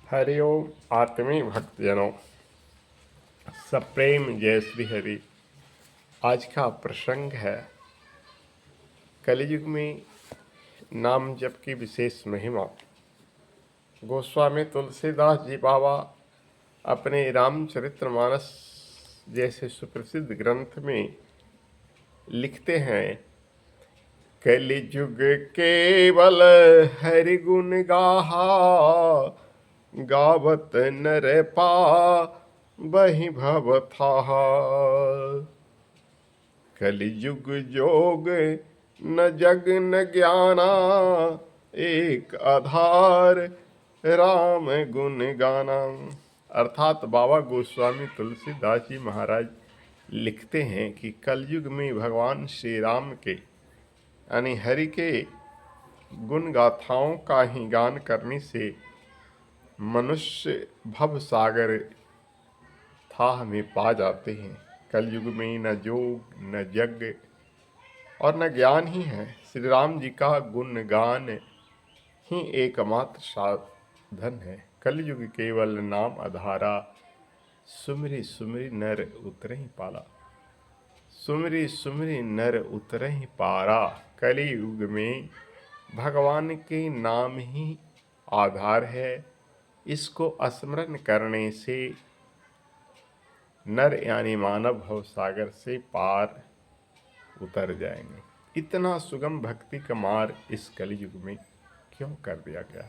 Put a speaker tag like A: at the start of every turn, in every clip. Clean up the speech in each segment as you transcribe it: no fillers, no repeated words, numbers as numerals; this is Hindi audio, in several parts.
A: हरिओम आत्मी भक्तजनों, सप्रेम जय श्री हरि। आज का प्रसंग है कलयुग में नाम जप की विशेष महिमा। गोस्वामी तुलसीदास जी बाबा अपने रामचरितमानस जैसे सुप्रसिद्ध ग्रंथ में लिखते हैं, कलिजुग केवल हरि गुण गाहा, गावत नर पा बहि भव थाहा। कलियुग जोग न जग न ज्ञाना, एक आधार राम गुण गाना। अर्थात बाबा गोस्वामी तुलसीदास जी महाराज लिखते हैं कि कलयुग में भगवान श्री राम के यानी हरि के गुण गाथाओं का ही गान करने से मनुष्य भव सागर थाह में पा जाते हैं। कलयुग में न योग न यज्ञ और न ज्ञान ही है, श्री राम जी का गुण गान ही एकमात्र साधन है। कलयुग केवल नाम आधारा, सुमरि सुमरि नर उतरहि पाला। सुमरि सुमरि नर उतरहि पारा। कलयुग में भगवान के नाम ही आधार है। इसको स्मरण करने से नर यानी मानव भव सागर से पार उतर जाएंगे। इतना सुगम भक्ति का मार्ग इस कलयुग में क्यों कर दिया गया?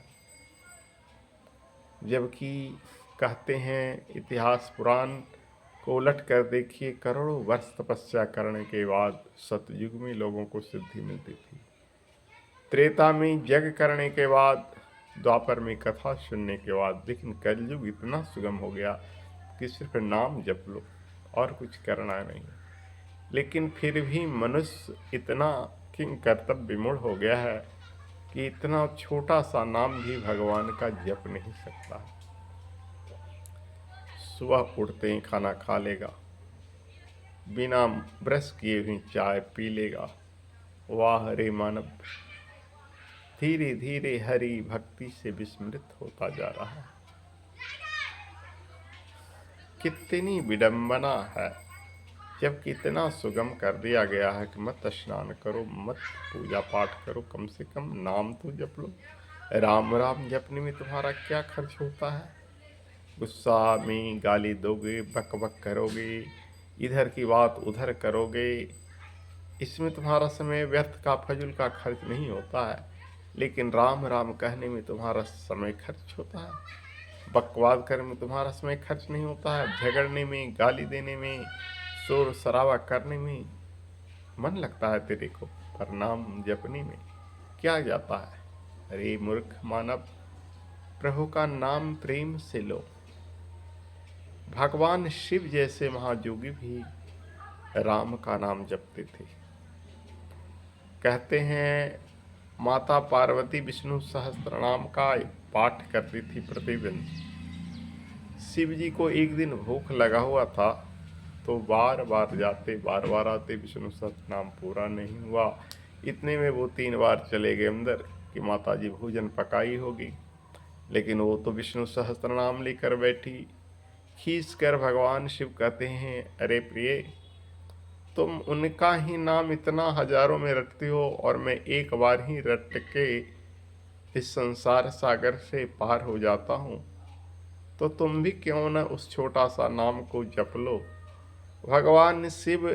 A: जबकि कहते हैं इतिहास पुराण को उलट कर देखिए, करोड़ों वर्ष तपस्या करने के बाद सतयुग में लोगों को सिद्धि मिलती थी। त्रेता में यज्ञ करने के बाद, द्वापर में कथा सुनने के बाद, लेकिन कलयुग इतना सुगम हो गया कि सिर्फ नाम जप लो और कुछ करना नहीं। लेकिन फिर भी मनुष्य इतना किंग कर्तव्य विमूढ़ हो गया है कि इतना छोटा सा नाम भी भगवान का जप नहीं सकता। सुबह उठते ही खाना खा लेगा, बिना ब्रश किए हुए चाय पी लेगा। वाह रे मानव, धीरे धीरे हरि भक्ति से विस्मृत होता जा रहा है। कितनी विडंबना है, जब कितना सुगम कर दिया गया है कि मत स्नान करो, मत पूजा पाठ करो, कम से कम नाम तो जप लो। राम राम जपने में तुम्हारा क्या खर्च होता है? गुस्सा में गाली दोगे, बक बक करोगे, इधर की बात उधर करोगे, इसमें तुम्हारा समय व्यर्थ का फजूल का खर्च नहीं होता है। लेकिन राम राम कहने में तुम्हारा समय खर्च होता है। बकवाद करने में तुम्हारा समय खर्च नहीं होता है। झगड़ने में, गाली देने में, शोर शराबा करने में मन लगता है तेरे को, पर नाम जपने में क्या जाता है? अरे मूर्ख मानव, प्रभु का नाम प्रेम से लो। भगवान शिव जैसे महायोगी भी राम का नाम जपते थे। कहते हैं माता पार्वती विष्णु सहस्त्रनाम का पाठ करती थी प्रतिदिन। शिव जी को एक दिन भूख लगा हुआ था, तो बार बार जाते बार बार आते, विष्णु सहस्त्रनाम पूरा नहीं हुआ। इतने में वो 3 बार चले गए अंदर कि माता जी भोजन पकाई होगी, लेकिन वो तो विष्णु सहस्त्रनाम लेकर बैठी। खींच कर भगवान शिव कहते हैं, अरे प्रिय, तुम उनका ही नाम इतना हजारों में रटती हो और मैं एक बार ही रट के इस संसार सागर से पार हो जाता हूँ, तो तुम भी क्यों न उस छोटा सा नाम को जप लो। भगवान शिव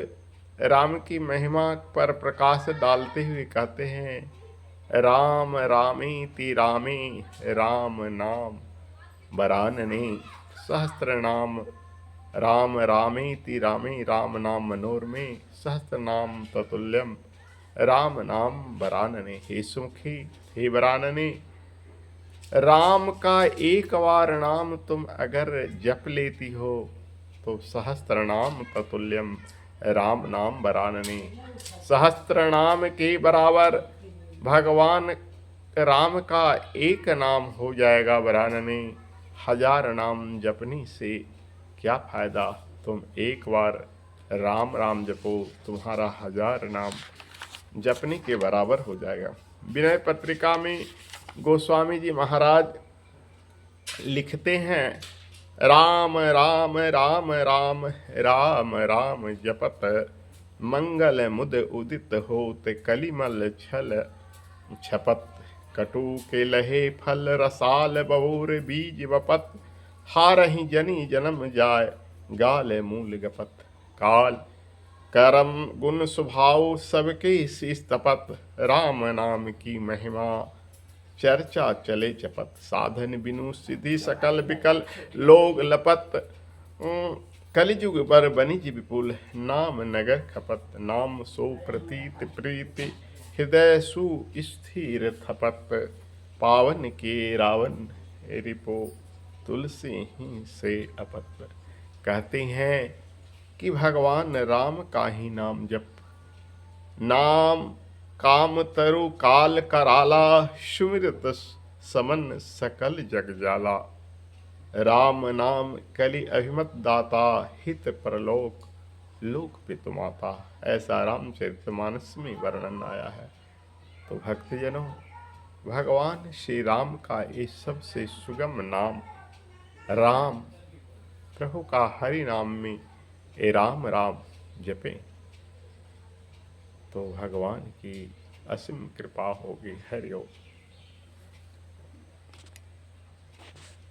A: राम की महिमा पर प्रकाश डालते हुए कहते हैं, राम रामेति रामे राम नाम वरानने, सहस्त्र नाम राम रामेति रामे राम नाम मनोरमे, सहस्त्र नाम ततुल्यम राम नाम वरानने। हे सुखी, हे वरानने, राम का एक बार नाम तुम अगर जप लेती हो तो सहस्त्र नाम ततुल्यम राम नाम वरानने। सहस्त्र नाम के बराबर भगवान राम का एक नाम हो जाएगा वरानने। 1000 नाम जपने से क्या फायदा? तुम एक बार राम राम जपो, तुम्हारा 1000 नाम जपने के बराबर हो जाएगा। विनय पत्रिका में गोस्वामी जी महाराज लिखते हैं राम राम राम राम राम राम जपत मंगल मुद उदित होत कलिमल छल छपत कटु के लहे फल रसाल बबूर बीज वपत हारहि जनी जन्म जाय गाल मूल गपत काल करम गुण स्वभाव सबके शीस तपत राम नाम की महिमा चर्चा चले चपत साधन बिनु सिद्धि सकल विकल लोग लपत कलिजुग पर बनिज विपुल नाम नगर खपत नाम सो प्रतीत प्रीति हृदय सु स्थिर थपत पावन के रावण रिपो तुलसी ही से अपत। कहते हैं कि भगवान राम का ही नाम जप नाम काम तरु काल कराला सुमिरत समन सकल जग जाला राम नाम कलि अभिमत दाता हित परलोक लोक पितु माता। ऐसा रामचरितमानस में वर्णन आया है। तो भक्तजनों, भगवान श्री राम का ये सबसे सुगम नाम राम, प्रभु का हरि नाम में ए राम राम जपें तो भगवान की असीम कृपा होगी। हरि ओम।